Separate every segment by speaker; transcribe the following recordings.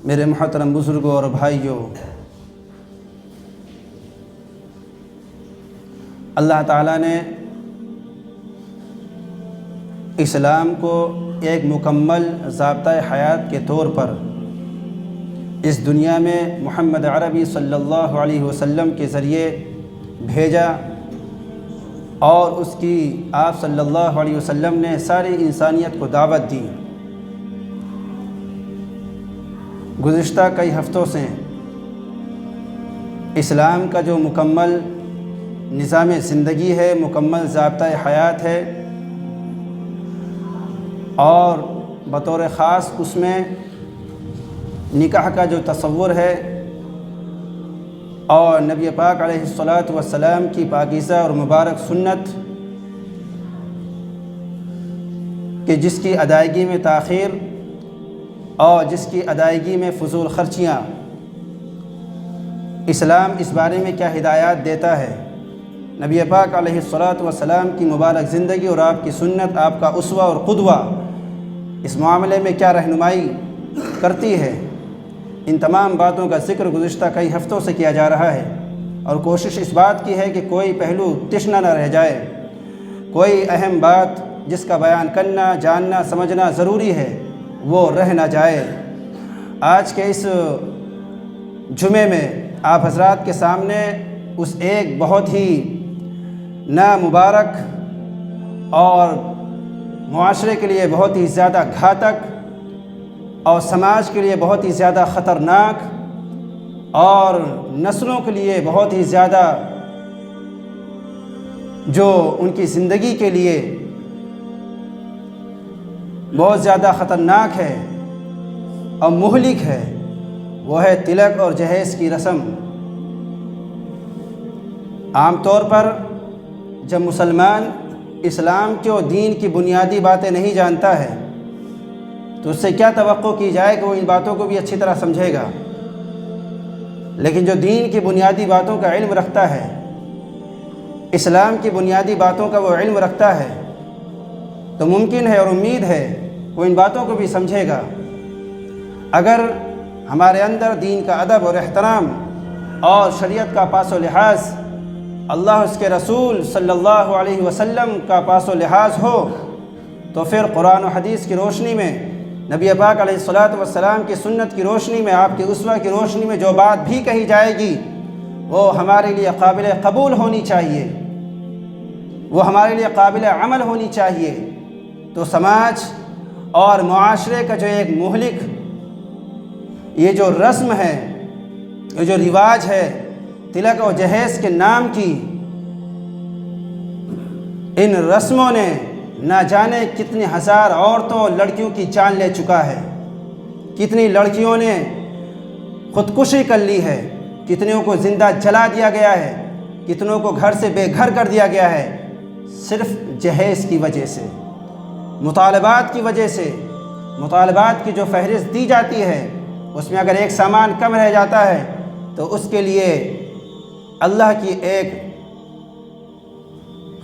Speaker 1: میرے محترم بزرگوں اور بھائیوں، اللہ تعالیٰ نے اسلام کو ایک مکمل ضابطۂ حیات کے طور پر اس دنیا میں محمد عربی صلی اللہ علیہ وسلم کے ذریعے بھیجا، اور اس کی آپ صلی اللہ علیہ وسلم نے ساری انسانیت کو دعوت دی۔ گزشتہ کئی ہفتوں سے اسلام کا جو مکمل نظام زندگی ہے، مکمل ضابطۂ حیات ہے، اور بطور خاص اس میں نکاح کا جو تصور ہے اور نبی پاک علیہ الصلاۃ والسلام کی پاکیزہ اور مبارک سنت کہ جس کی ادائیگی میں تاخیر اور جس کی ادائیگی میں فضول خرچیاں، اسلام اس بارے میں کیا ہدایات دیتا ہے، نبی پاک علیہ الصلاۃ والسلام کی مبارک زندگی اور آپ کی سنت، آپ کا اسوہ اور قدوہ اس معاملے میں کیا رہنمائی کرتی ہے، ان تمام باتوں کا ذکر گزشتہ کئی ہفتوں سے کیا جا رہا ہے، اور کوشش اس بات کی ہے کہ کوئی پہلو تشنہ نہ رہ جائے، کوئی اہم بات جس کا بیان کرنا، جاننا، سمجھنا ضروری ہے وہ رہ نہ جائے۔ آج کے اس جمعے میں آپ حضرات کے سامنے اس ایک بہت ہی نامبارک اور معاشرے کے لیے بہت ہی زیادہ گھاتک اور سماج کے لیے بہت ہی زیادہ خطرناک اور نسلوں کے لیے بہت ہی زیادہ جو ان کی زندگی کے لیے بہت زیادہ خطرناک ہے اور مہلک ہے، وہ ہے تلک اور جہیز کی رسم۔ عام طور پر جب مسلمان اسلام کے اور دین کی بنیادی باتیں نہیں جانتا ہے تو اس سے کیا توقع کی جائے کہ وہ ان باتوں کو بھی اچھی طرح سمجھے گا، لیکن جو دین کی بنیادی باتوں کا علم رکھتا ہے، اسلام کی بنیادی باتوں کا وہ علم رکھتا ہے، تو ممکن ہے اور امید ہے وہ ان باتوں کو بھی سمجھے گا۔ اگر ہمارے اندر دین کا ادب اور احترام اور شریعت کا پاس و لحاظ، اللہ اس کے رسول صلی اللہ علیہ وسلم کا پاس و لحاظ ہو، تو پھر قرآن و حدیث کی روشنی میں، نبی پاک علیہ الصلاۃ والسلام کی سنت کی روشنی میں، آپ کے اسوہ کی روشنی میں جو بات بھی کہی جائے گی وہ ہمارے لیے قابل قبول ہونی چاہیے، وہ ہمارے لیے قابل عمل ہونی چاہیے۔ تو سماج اور معاشرے کا جو ایک مہلک یہ جو رسم ہے، یہ جو رواج ہے تلک و جہیز کے نام کی، ان رسموں نے نہ جانے کتنی ہزار عورتوں اور لڑکیوں کی جان لے چکا ہے، کتنی لڑکیوں نے خودکشی کر لی ہے، کتنوں کو زندہ جلا دیا گیا ہے، کتنوں کو گھر سے بے گھر کر دیا گیا ہے، صرف جہیز کی وجہ سے، مطالبات کی وجہ سے۔ مطالبات کی جو فہرست دی جاتی ہے اس میں اگر ایک سامان کم رہ جاتا ہے تو اس کے لیے اللہ کی ایک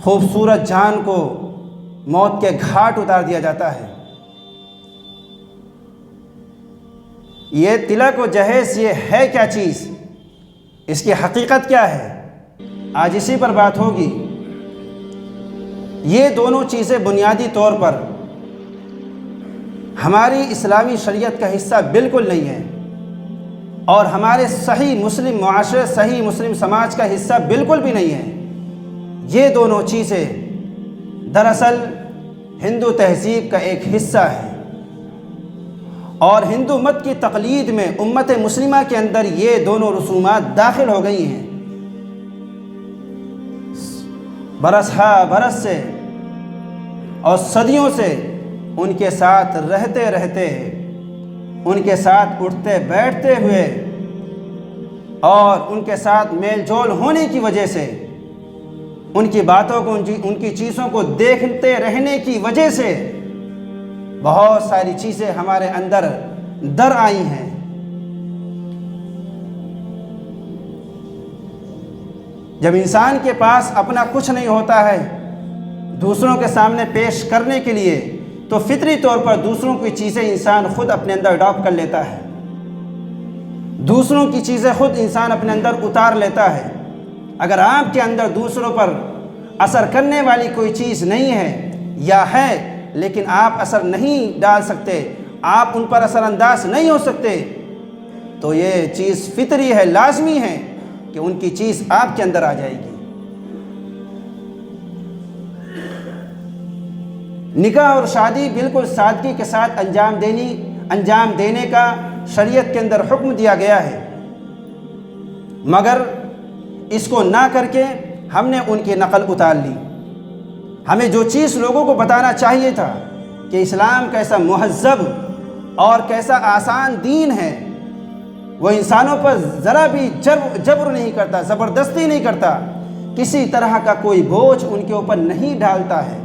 Speaker 1: خوبصورت جان کو موت کے گھاٹ اتار دیا جاتا ہے۔ یہ تلک و جہیز یہ ہے کیا چیز، اس کی حقیقت کیا ہے، آج اسی پر بات ہوگی۔ یہ دونوں چیزیں بنیادی طور پر ہماری اسلامی شریعت کا حصہ بالکل نہیں ہے، اور ہمارے صحیح مسلم معاشرے، صحیح مسلم سماج کا حصہ بالکل بھی نہیں ہے۔ یہ دونوں چیزیں دراصل ہندو تہذیب کا ایک حصہ ہے، اور ہندو مت کی تقلید میں امت مسلمہ کے اندر یہ دونوں رسومات داخل ہو گئی ہیں۔ برس ہا برس سے اور صدیوں سے ان کے ساتھ رہتے رہتے، ان کے ساتھ اٹھتے بیٹھتے ہوئے اور ان کے ساتھ میل جول ہونے کی وجہ سے، ان کی باتوں کو، ان کی چیزوں کو دیکھتے رہنے کی وجہ سے بہت ساری چیزیں ہمارے اندر در آئی ہیں۔ جب انسان کے پاس اپنا کچھ نہیں ہوتا ہے دوسروں کے سامنے پیش کرنے کے لیے، تو فطری طور پر دوسروں کی چیزیں انسان خود اپنے اندر اڈاپٹ کر لیتا ہے۔ دوسروں کی چیزیں خود انسان اپنے اندر اتار لیتا ہے۔ اگر آپ کے اندر دوسروں پر اثر کرنے والی کوئی چیز نہیں ہے یا ہے لیکن آپ اثر نہیں ڈال سکتے، آپ ان پر اثر انداز نہیں ہو سکتے، تو یہ چیز فطری ہے، لازمی ہے کہ ان کی چیز آپ کے اندر آ جائے گی۔ نکاح اور شادی بالکل سادگی کے ساتھ انجام دینے کا شریعت کے اندر حکم دیا گیا ہے، مگر اس کو نہ کر کے ہم نے ان کی نقل اتار لی۔ ہمیں جو چیز لوگوں کو بتانا چاہیے تھا کہ اسلام کیسا مہذب اور کیسا آسان دین ہے، وہ انسانوں پر ذرا بھی جبر نہیں کرتا، زبردستی نہیں کرتا، کسی طرح کا کوئی بوجھ ان کے اوپر نہیں ڈالتا ہے،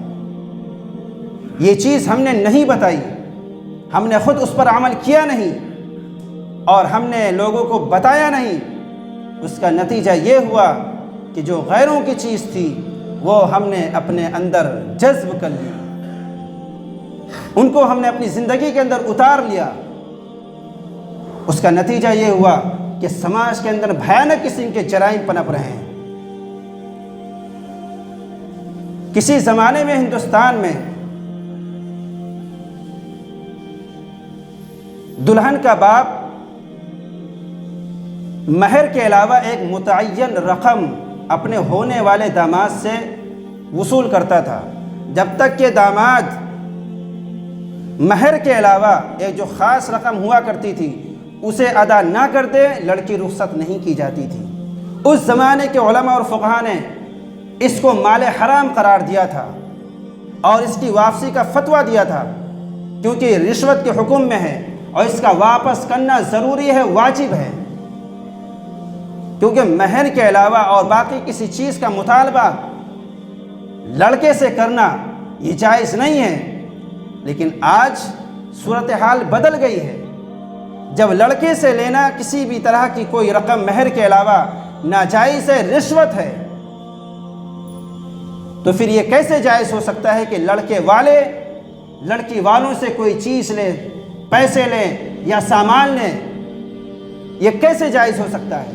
Speaker 1: یہ چیز ہم نے نہیں بتائی، ہم نے خود اس پر عمل کیا نہیں اور ہم نے لوگوں کو بتایا نہیں۔ اس کا نتیجہ یہ ہوا کہ جو غیروں کی چیز تھی وہ ہم نے اپنے اندر جذب کر لی، ان کو ہم نے اپنی زندگی کے اندر اتار لیا۔ اس کا نتیجہ یہ ہوا کہ سماج کے اندر بھیانک قسم کے جرائم پنپ رہے ہیں۔ کسی زمانے میں ہندوستان میں دلہن کا باپ مہر کے علاوہ ایک متعین رقم اپنے ہونے والے داماد سے وصول کرتا تھا، جب تک کہ داماد مہر کے علاوہ ایک جو خاص رقم ہوا کرتی تھی اسے ادا نہ کر دے، لڑکی رخصت نہیں کی جاتی تھی۔ اس زمانے کے علماء اور فقہاء نے اس کو مال حرام قرار دیا تھا اور اس کی واپسی کا فتویٰ دیا تھا، کیونکہ رشوت کے حکم میں ہے اور اس کا واپس کرنا ضروری ہے، واجب ہے، کیونکہ مہر کے علاوہ اور باقی کسی چیز کا مطالبہ لڑکے سے کرنا یہ جائز نہیں ہے۔ لیکن آج صورتحال بدل گئی ہے، جب لڑکے سے لینا کسی بھی طرح کی کوئی رقم مہر کے علاوہ ناجائز ہے، رشوت ہے، تو پھر یہ کیسے جائز ہو سکتا ہے کہ لڑکے والے لڑکی والوں سے کوئی چیز لیں، پیسے لیں یا سامان لیں؟ یہ کیسے جائز ہو سکتا ہے؟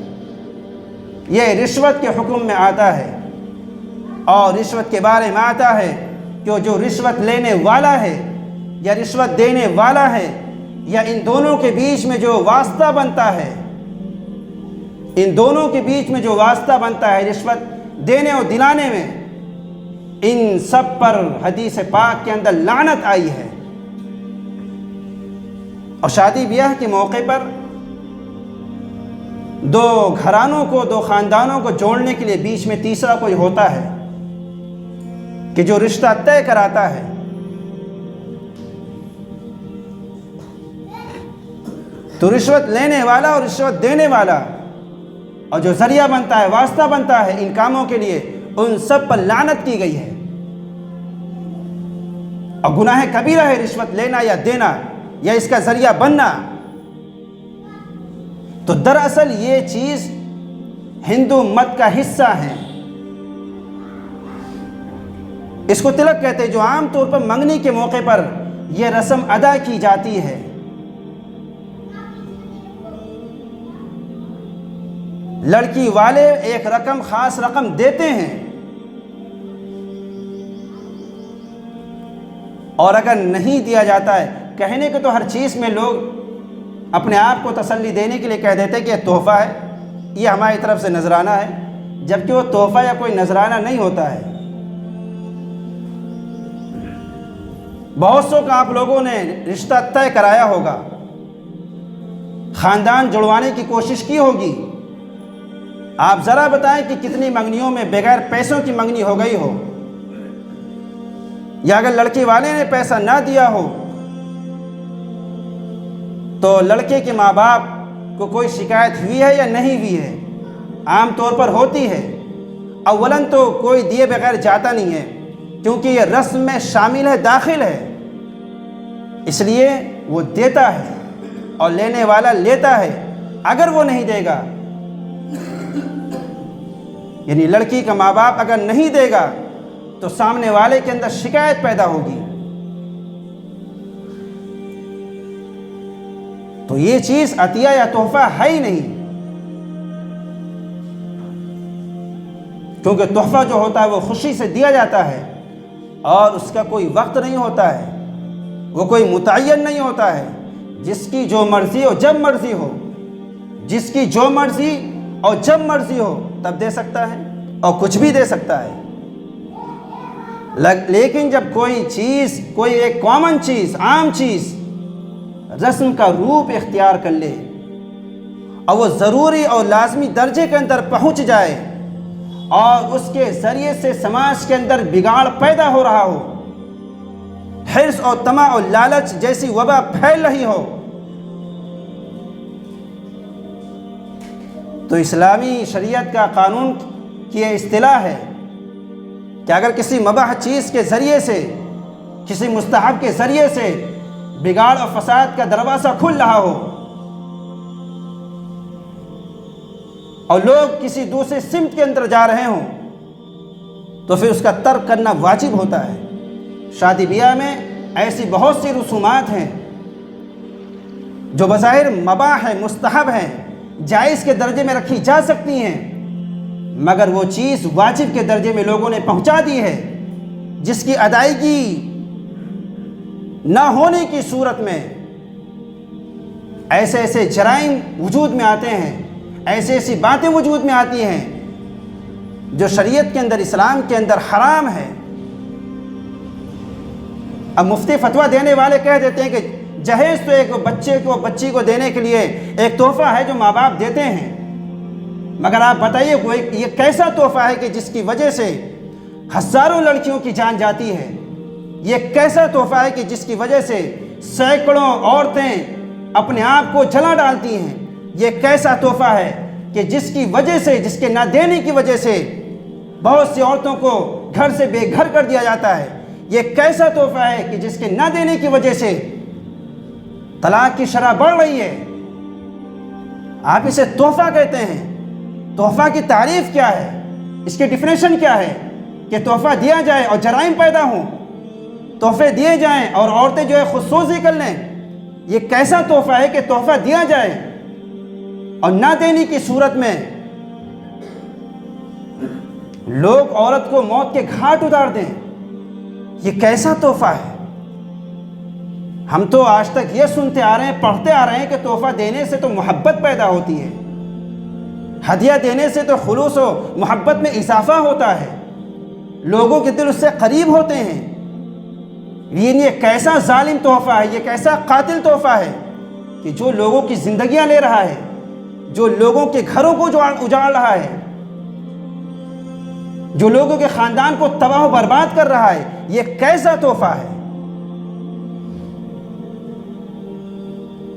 Speaker 1: یہ رشوت کے حکم میں آتا ہے، اور رشوت کے بارے میں آتا ہے کہ جو رشوت لینے والا ہے یا رشوت دینے والا ہے یا ان دونوں کے بیچ میں جو واسطہ بنتا ہے، ان دونوں کے بیچ میں جو واسطہ بنتا ہے رشوت دینے اور دلانے میں، ان سب پر حدیث پاک کے اندر لعنت آئی ہے۔ اور شادی بیاہ کے موقع پر دو گھرانوں کو، دو خاندانوں کو جوڑنے کے لیے بیچ میں تیسرا کوئی ہوتا ہے کہ جو رشتہ طے کراتا ہے۔ تو رشوت لینے والا اور رشوت دینے والا اور جو ذریعہ بنتا ہے، واسطہ بنتا ہے ان کاموں کے لیے، ان سب پر لعنت کی گئی ہے۔ اور گناہ کبیرہ ہے رشوت لینا یا دینا یا اس کا ذریعہ بننا۔ تو دراصل یہ چیز ہندو مت کا حصہ ہے، اس کو تلک کہتے ہیں، جو عام طور پر منگنی کے موقع پر یہ رسم ادا کی جاتی ہے۔ لڑکی والے ایک رقم، خاص رقم دیتے ہیں، اور اگر نہیں دیا جاتا ہے، کہنے کو تو ہر چیز میں لوگ اپنے آپ کو تسلی دینے کے لیے کہہ دیتے کہ یہ تحفہ ہے، یہ ہماری طرف سے نذرانہ ہے، جبکہ وہ تحفہ یا کوئی نذرانہ نہیں ہوتا ہے۔ بہت سو کا آپ لوگوں نے رشتہ طے کرایا ہوگا، خاندان جڑوانے کی کوشش کی ہوگی۔ آپ ذرا بتائیں کہ کتنی منگنیوں میں بغیر پیسوں کی منگنی ہو گئی ہو، یا اگر لڑکی والے نے پیسہ نہ دیا ہو تو لڑکے کے ماں باپ کو کوئی شکایت ہوئی ہے یا نہیں ہوئی ہے؟ عام طور پر ہوتی ہے۔ اولاً تو کوئی دیے بغیر جاتا نہیں ہے، کیونکہ یہ رسم میں شامل ہے، داخل ہے، اس لیے وہ دیتا ہے اور لینے والا لیتا ہے۔ اگر وہ نہیں دے گا، یعنی لڑکی کا ماں باپ اگر نہیں دے گا تو سامنے والے کے اندر شکایت پیدا ہوگی۔ تو یہ چیز عطیہ یا تحفہ ہے ہی نہیں، کیونکہ تحفہ جو ہوتا ہے وہ خوشی سے دیا جاتا ہے اور اس کا کوئی وقت نہیں ہوتا ہے، وہ کوئی متعین نہیں ہوتا ہے، جس کی جو مرضی ہو جب مرضی ہو، جس کی جو مرضی اور جب مرضی ہو تب دے سکتا ہے اور کچھ بھی دے سکتا ہے۔ لیکن جب کوئی چیز، کوئی ایک کامن چیز، عام چیز رسم کا روپ اختیار کر لے اور وہ ضروری اور لازمی درجے کے اندر پہنچ جائے اور اس کے ذریعے سے سماج کے اندر بگاڑ پیدا ہو رہا ہو، حرص اور طمع اور لالچ جیسی وبا پھیل رہی ہو، تو اسلامی شریعت کا قانون کی یہ اصطلاح ہے کہ اگر کسی مباح چیز کے ذریعے سے، کسی مستحب کے ذریعے سے بگاڑ اور فساد کا دروازہ کھل رہا ہو اور لوگ کسی دوسرے سمت کے اندر جا رہے ہوں تو پھر اس کا ترک کرنا واجب ہوتا ہے۔ شادی بیاہ میں ایسی بہت سی رسومات ہیں جو بظاہر مباح ہیں، مستحب ہیں، جائز کے درجے میں رکھی جا سکتی ہیں، مگر وہ چیز واجب کے درجے میں لوگوں نے پہنچا دی ہے، جس کی ادائیگی نہ ہونے کی صورت میں ایسے ایسے جرائم وجود میں آتے ہیں، ایسے ایسی باتیں وجود میں آتی ہیں جو شریعت کے اندر، اسلام کے اندر حرام ہے۔ اب مفتی فتویٰ دینے والے کہہ دیتے ہیں کہ جہیز تو ایک بچے کو، بچی کو دینے کے لیے ایک تحفہ ہے جو ماں باپ دیتے ہیں، مگر آپ بتائیے یہ کیسا تحفہ ہے کہ جس کی وجہ سے ہزاروں لڑکیوں کی جان جاتی ہے؟ یہ کیسا تحفہ ہے کہ جس کی وجہ سے سینکڑوں عورتیں اپنے آپ کو جلا ڈالتی ہیں؟ یہ کیسا تحفہ ہے کہ جس کی وجہ سے، جس کے نہ دینے کی وجہ سے بہت سی عورتوں کو گھر سے بے گھر کر دیا جاتا ہے؟ یہ کیسا تحفہ ہے کہ جس کے نہ دینے کی وجہ سے طلاق کی شرح بڑھ رہی ہے؟ آپ اسے تحفہ کہتے ہیں۔ تحفہ کی تعریف کیا ہے؟ اس کی ڈیفینیشن کیا ہے کہ تحفہ دیا جائے اور جرائم پیدا ہوں، تحفے دیے جائیں اور عورتیں جو ہے خودسوزی کر لیں؟ یہ کیسا تحفہ ہے کہ تحفہ دیا جائے اور نہ دینے کی صورت میں لوگ عورت کو موت کے گھاٹ اتار دیں؟ یہ کیسا تحفہ ہے؟ ہم تو آج تک یہ سنتے آ رہے ہیں، پڑھتے آ رہے ہیں کہ تحفہ دینے سے تو محبت پیدا ہوتی ہے، ہدیہ دینے سے تو خلوص و محبت میں اضافہ ہوتا ہے، لوگوں کے دل اس سے قریب ہوتے ہیں۔ یہ کیسا ظالم تحفہ ہے، یہ کیسا قاتل تحفہ ہے کہ جو لوگوں کی زندگیاں لے رہا ہے، جو لوگوں کے گھروں کو اجاڑ رہا ہے، جو لوگوں کے خاندان کو تباہ و برباد کر رہا ہے، یہ کیسا تحفہ ہے؟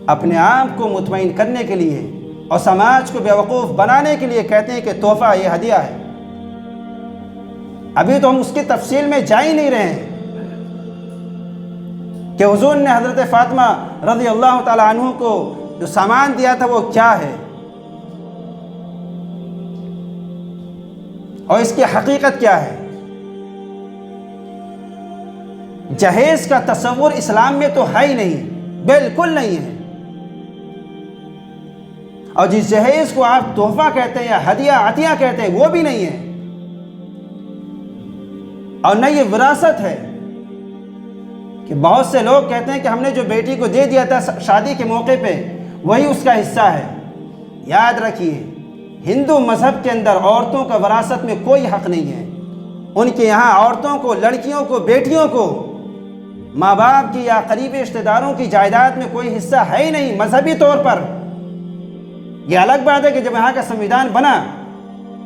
Speaker 1: اپنے آپ کو مطمئن کرنے کے لیے اور سماج کو بیوقوف بنانے کے لیے کہتے ہیں کہ تحفہ یہ ہدیہ ہے۔ ابھی تو ہم اس کی تفصیل میں جا ہی نہیں رہے ہیں کہ حضور نے حضرت فاطمہ رضی اللہ تعالیٰ عنہ کو جو سامان دیا تھا وہ کیا ہے اور اس کی حقیقت کیا ہے۔ جہیز کا تصور اسلام میں تو ہے ہی نہیں، بالکل نہیں ہے، اور جس جہیز کو آپ تحفہ کہتے ہیں یا ہدیہ عطیہ کہتے ہیں وہ بھی نہیں ہے، اور نہ یہ وراثت ہے کہ بہت سے لوگ کہتے ہیں کہ ہم نے جو بیٹی کو دے دیا تھا شادی کے موقع پہ وہی اس کا حصہ ہے۔ یاد رکھیے، ہندو مذہب کے اندر عورتوں کا وراثت میں کوئی حق نہیں ہے۔ ان کے یہاں عورتوں کو، لڑکیوں کو، بیٹیوں کو ماں باپ کی یا قریبی رشتہ داروں کی جائیداد میں کوئی حصہ ہے ہی نہیں مذہبی طور پر۔ یہ الگ بات ہے کہ جب یہاں کا سنویدھان بنا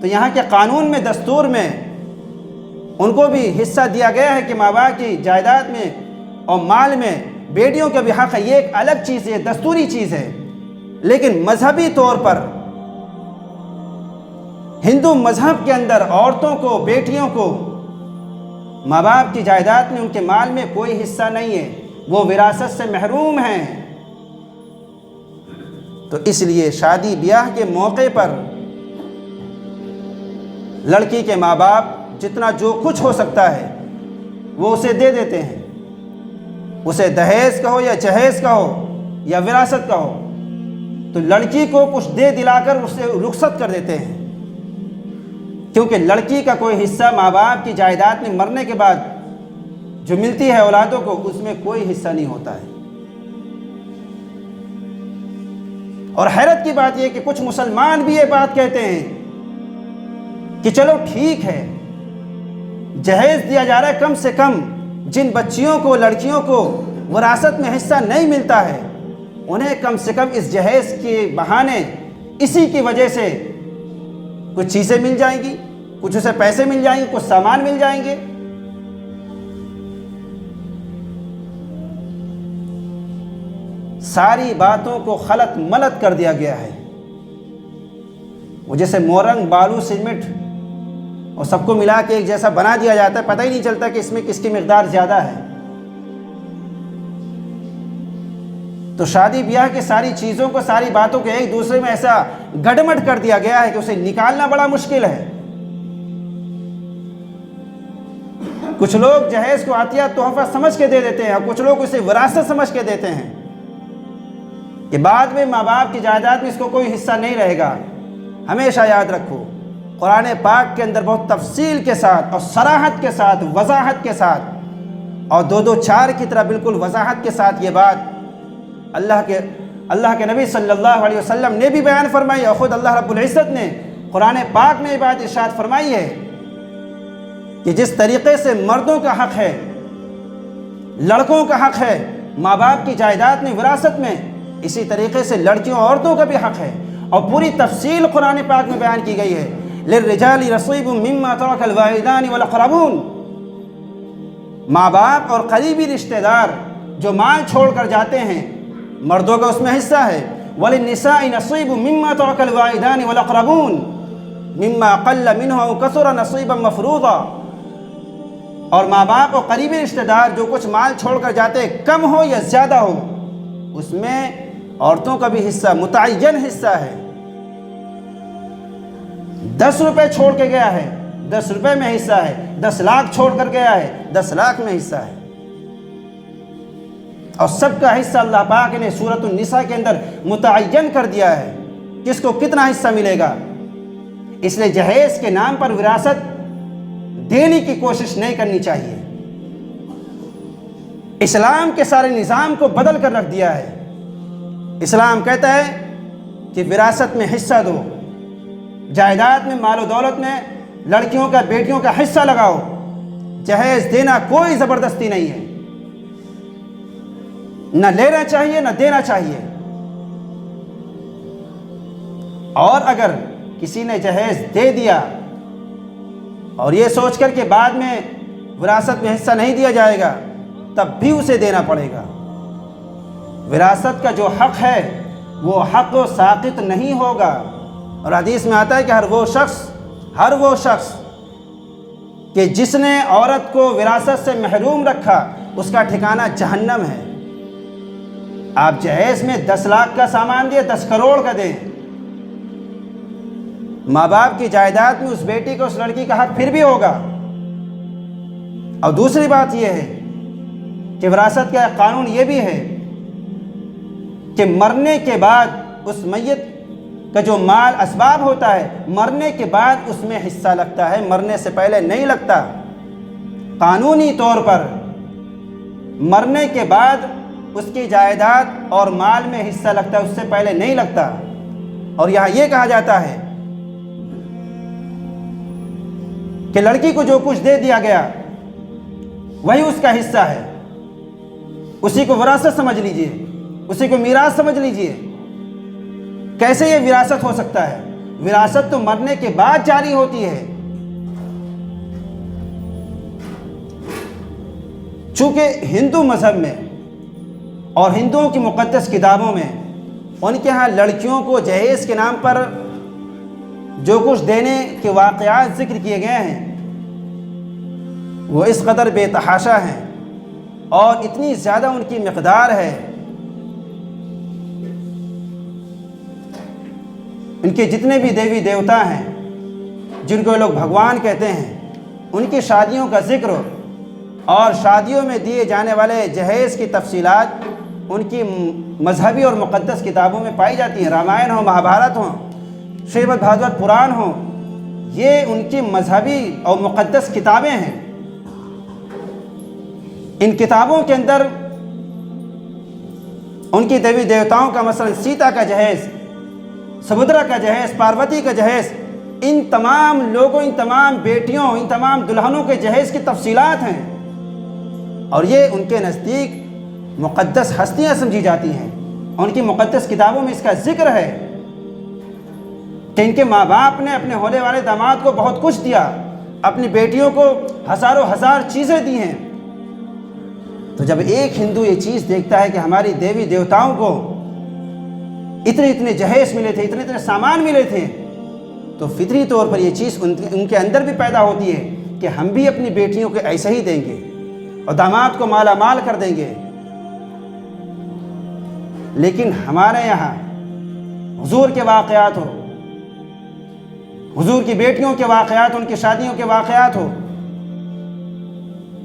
Speaker 1: تو یہاں کے قانون میں، دستور میں ان کو بھی حصہ دیا گیا ہے کہ ماں باپ کی جائیداد میں اور مال میں بیٹیوں کا بھی حق ہے۔ یہ ایک الگ چیز ہے، دستوری چیز ہے، لیکن مذہبی طور پر ہندو مذہب کے اندر عورتوں کو، بیٹیوں کو ماں باپ کی جائیداد میں، ان کے مال میں کوئی حصہ نہیں ہے، وہ وراثت سے محروم ہیں۔ تو اس لیے شادی بیاہ کے موقع پر لڑکی کے ماں باپ جتنا جو کچھ ہو سکتا ہے وہ اسے دے دیتے ہیں، اسے دہیز کہو یا جہیز کہو یا وراثت کہو، تو لڑکی کو کچھ دے دلا کر اسے رخصت کر دیتے ہیں، کیونکہ لڑکی کا کوئی حصہ ماں باپ کی جائیداد میں مرنے کے بعد جو ملتی ہے اولادوں کو، اس میں کوئی حصہ نہیں ہوتا ہے۔ اور حیرت کی بات یہ کہ کچھ مسلمان بھی یہ بات کہتے ہیں کہ چلو ٹھیک ہے، جہیز دیا جا رہا ہے، کم سے کم جن بچیوں کو، لڑکیوں کو وراثت میں حصہ نہیں ملتا ہے، انہیں کم سے کم اس جہیز کے بہانے، اسی کی وجہ سے کچھ چیزیں مل جائیں گی، کچھ اسے پیسے مل جائیں گے، کچھ سامان مل جائیں گے۔ ساری باتوں کو خلط ملط کر دیا گیا ہے۔ وہ جیسے مورنگ، بالو، سیمنٹ اور سب کو ملا کے ایک جیسا بنا دیا جاتا ہے، پتہ ہی نہیں چلتا کہ اس میں کس کی مقدار زیادہ ہے۔ تو شادی بیاہ کی ساری چیزوں کو، ساری باتوں کو ایک دوسرے میں ایسا گڑمٹ کر دیا گیا ہے کہ اسے نکالنا بڑا مشکل ہے۔ کچھ لوگ جہیز کو عطیہ، تحفہ سمجھ کے دے دیتے ہیں، اور کچھ لوگ اسے وراثت سمجھ کے دیتے ہیں کہ بعد میں ماں باپ کی جائیداد میں اس کو کوئی حصہ نہیں رہے گا۔ ہمیشہ یاد رکھو، قرآن پاک کے اندر بہت تفصیل کے ساتھ اور صراحت کے ساتھ، وضاحت کے ساتھ، اور دو چار کی طرح بالکل وضاحت کے ساتھ یہ بات اللہ کے نبی صلی اللہ علیہ وسلم نے بھی بیان فرمائی، اور خود اللہ رب العزت نے قرآن پاک میں یہ بات ارشاد فرمائی ہے کہ جس طریقے سے مردوں کا حق ہے، لڑکوں کا حق ہے ماں باپ کی جائیداد میں، وراثت میں، اسی طریقے سے لڑکیوں عورتوں کا بھی حق ہے، اور پوری تفصیل قرآن پاک میں بیان کی گئی ہے۔ للرجال نصیب مما ترک الوالدان والاقربون، ماں باپ اور قریبی رشتہ دار جو مال چھوڑ کر جاتے ہیں، مردوں کا اس میں حصہ ہے۔ وللنساء نصیب مما ترک الوالدان والاقربون مما قل منه او کثر نصیبا مفروضا، اور ماں باپ اور قریبی رشتہ دار جو کچھ مال چھوڑ کر جاتے، کم ہو یا زیادہ ہو، اس میں عورتوں کا بھی حصہ، متعین حصہ ہے۔ 10 روپے چھوڑ کے گیا ہے، 10 روپے میں حصہ ہے، 10 لاکھ چھوڑ کر گیا ہے، 10 لاکھ میں حصہ ہے، اور سب کا حصہ اللہ پاک نے سورۃ النساء کے اندر متعین کر دیا ہے، کس کو کتنا حصہ ملے گا۔ اس لیے جہیز کے نام پر وراثت دینے کی کوشش نہیں کرنی چاہیے۔ اسلام کے سارے نظام کو بدل کر رکھ دیا ہے۔ اسلام کہتا ہے کہ وراثت میں حصہ دو، جائیداد میں، مال و دولت میں لڑکیوں کا، بیٹیوں کا حصہ لگاؤ، جہیز دینا کوئی زبردستی نہیں ہے، نہ لینا چاہیے نہ دینا چاہیے۔ اور اگر کسی نے جہیز دے دیا اور یہ سوچ کر کہ بعد میں وراثت میں حصہ نہیں دیا جائے گا، تب بھی اسے دینا پڑے گا۔ وراثت کا جو حق ہے وہ حق ساقط نہیں ہوگا، اور حدیث میں آتا ہے کہ ہر وہ شخص کہ جس نے عورت کو وراثت سے محروم رکھا، اس کا ٹھکانہ جہنم ہے۔ آپ جہیز میں 10 لاکھ کا سامان دیں، 10 کروڑ کا دیں، ماں باپ کی جائیداد میں اس بیٹی کو، اس لڑکی کا حق پھر بھی ہوگا۔ اور دوسری بات یہ ہے کہ وراثت کا قانون یہ بھی ہے کہ مرنے کے بعد اس میت کا جو مال اسباب ہوتا ہے، مرنے کے بعد اس میں حصہ لگتا ہے، مرنے سے پہلے نہیں لگتا۔ قانونی طور پر مرنے کے بعد اس کی جائیداد اور مال میں حصہ لگتا ہے، اس سے پہلے نہیں لگتا۔ اور یہاں یہ کہا جاتا ہے کہ لڑکی کو جو کچھ دے دیا گیا وہی اس کا حصہ ہے، اسی کو وراثت سمجھ لیجئے، اسی کو میراث سمجھ لیجئے۔ کیسے یہ وراثت ہو سکتا ہے؟ وراثت تو مرنے کے بعد جاری ہوتی ہے۔ چونکہ ہندو مذہب میں اور ہندوؤں کی مقدس کتابوں میں ان کے ہاں لڑکیوں کو جہیز کے نام پر جو کچھ دینے کے واقعات ذکر کیے گئے ہیں وہ اس قدر بے تحاشا ہیں، اور اتنی زیادہ ان کی مقدار ہے، ان کے جتنے بھی دیوی دیوتا ہیں جن کو لوگ بھگوان کہتے ہیں، ان کی شادیوں کا ذکر اور شادیوں میں دیے جانے والے جہیز کی تفصیلات، ان کی مذہبی اور مقدس کتابوں میں پائی جاتی ہیں، رامائن ہو، مہابھارت ہو، شریمد بھاگوت پران ہو، یہ ان کی مذہبی اور مقدس کتابیں ہیں۔ ان کتابوں کے اندر ان کی دیوی دیوتاؤں کا، مثلا سیتا کا جہیز، سبھدرا کا جہیز، پاروتی کا جہیز، ان تمام لوگوں، ان تمام بیٹیوں، ان تمام دلہنوں کے جہیز کی تفصیلات ہیں، اور یہ ان کے نزدیک مقدس ہستیاں سمجھی جاتی ہیں۔ ان کی مقدس کتابوں میں اس کا ذکر ہے کہ ان کے ماں باپ نے اپنے ہونے والے داماد کو بہت کچھ دیا، اپنی بیٹیوں کو ہزاروں ہزار چیزیں دی ہیں۔ تو جب ایک ہندو یہ چیز دیکھتا ہے کہ ہماری دیوی دیوتاؤں کو اتنے اتنے جہیز ملے تھے، اتنے اتنے سامان ملے تھے، تو فطری طور پر یہ چیز ان کے اندر بھی پیدا ہوتی ہے کہ ہم بھی اپنی بیٹیوں کو ایسے ہی دیں گے اور داماد کو مالا مال کر دیں گے۔ لیکن ہمارے یہاں حضور کے واقعات ہو، حضور کی بیٹیوں کے واقعات، ان کی شادیوں کے واقعات ہو،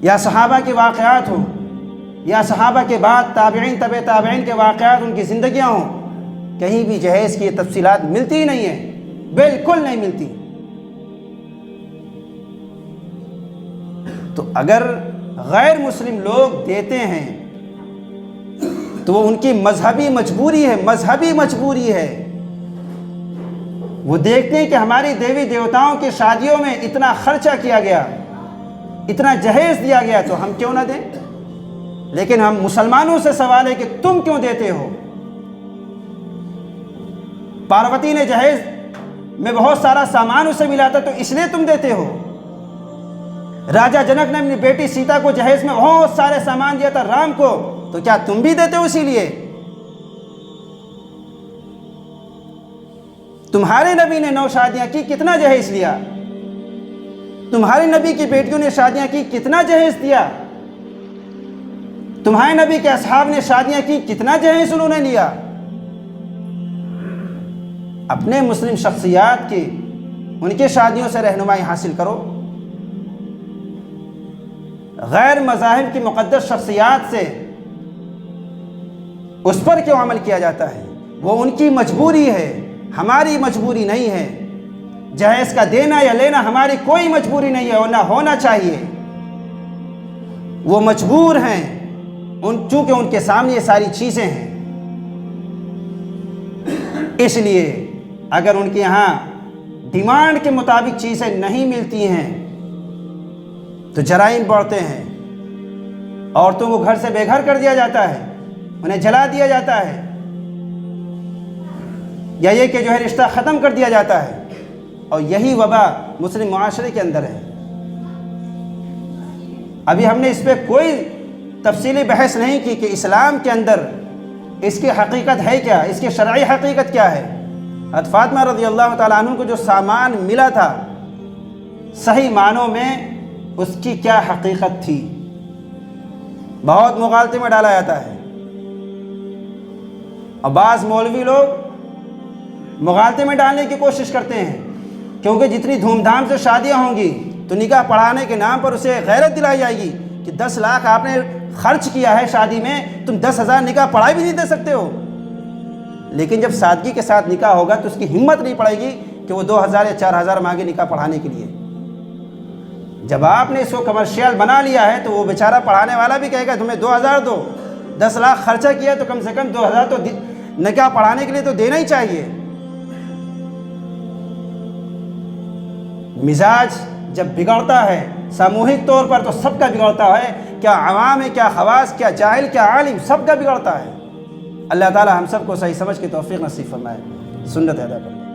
Speaker 1: یا صحابہ کے واقعات ہو، یا صحابہ کے بعد تابعین، تبع تابعین کے واقعات، ان کی زندگیاں ہوں، کہیں بھی جہیز کی یہ تفصیلات ملتی ہی نہیں ہیں، بالکل نہیں ملتی۔ تو اگر غیر مسلم لوگ دیتے ہیں تو وہ ان کی مذہبی مجبوری ہے، مذہبی مجبوری ہے۔ وہ دیکھتے ہیں کہ ہماری دیوی دیوتاؤں کی شادیوں میں اتنا خرچہ کیا گیا، اتنا جہیز دیا گیا، تو ہم کیوں نہ دیں؟ لیکن ہم مسلمانوں سے سوال ہے کہ تم کیوں دیتے ہو؟ پاروتی نے جہیز میں بہت سارا سامان اسے ملا تھا، تو اس لیے تم دیتے ہو۔ راجہ جنک نے اپنی بیٹی سیتا کو جہیز میں بہت سارے سامان دیا تھا، رام کو، تو کیا تم بھی دیتے ہو اسی لیے؟ تمہارے نبی نے 9 شادیاں کی، کتنا جہیز لیا؟ تمہارے نبی کی بیٹیوں نے شادیاں کی، کتنا جہیز دیا؟ تمہارے نبی کے اصحاب نے شادیاں کی، کتنا جہیز انہوں نے لیا؟ اپنے مسلم شخصیات کی، ان کی شادیوں سے رہنمائی حاصل کرو۔ غیر مذاہب کی مقدس شخصیات سے اس پر کیوں عمل کیا جاتا ہے؟ وہ ان کی مجبوری ہے، ہماری مجبوری نہیں ہے۔ جہیز کا دینا یا لینا ہماری کوئی مجبوری نہیں ہے، اور نہ ہونا چاہیے۔ وہ مجبور ہیں، چونکہ ان کے سامنے یہ ساری چیزیں ہیں۔ اس لیے اگر ان کے یہاں ڈیمانڈ کے مطابق چیزیں نہیں ملتی ہیں تو جرائم بڑھتے ہیں، عورتوں کو گھر سے بے گھر کر دیا جاتا ہے، انہیں جلا دیا جاتا ہے، یا یہ کہ جو ہے رشتہ ختم کر دیا جاتا ہے، اور یہی وبا مسلم معاشرے کے اندر ہے۔ ابھی ہم نے اس پہ کوئی تفصیلی بحث نہیں کی کہ اسلام کے اندر اس کی حقیقت ہے کیا، اس کی شرعی حقیقت کیا ہے۔ حضرت فاطمہ رضی اللہ تعالیٰ عنہ کو جو سامان ملا تھا، صحیح معنوں میں اس کی کیا حقیقت تھی؟ بہت مغالطے میں ڈالا جاتا ہے، اور بعض مولوی لوگ مغالطے میں ڈالنے کی کوشش کرتے ہیں، کیونکہ جتنی دھوم دھام سے شادیاں ہوں گی تو نکاح پڑھانے کے نام پر اسے غیرت دلائی جائے گی کہ 10 لاکھ آپ نے خرچ کیا ہے شادی میں، تم 10,000 نکاح پڑھائی بھی نہیں دے سکتے ہو۔ لیکن جب سادگی کے ساتھ نکاح ہوگا تو اس کی ہمت نہیں پڑے گی کہ وہ 2,000 یا 4,000 مانگے نکاح پڑھانے کے لیے۔ جب آپ نے اس کو کمرشیل بنا لیا ہے تو وہ بیچارہ پڑھانے والا بھی کہے گا تمہیں 2,000 دو، 10 لاکھ خرچہ کیا تو کم سے کم 2,000 تو نکاح پڑھانے کے لیے تو دینا ہی چاہیے۔ مزاج جب بگڑتا ہے ساموہک طور پر تو سب کا بگڑتا ہے، کیا عوام ہے، کیا خواص، کیا جاہل، کیا عالم، سب کا بگڑتا ہے۔ اللہ تعالی ہم سب کو صحیح سمجھ کے توفیق نصیب فرمائے، سنت ادا کرے۔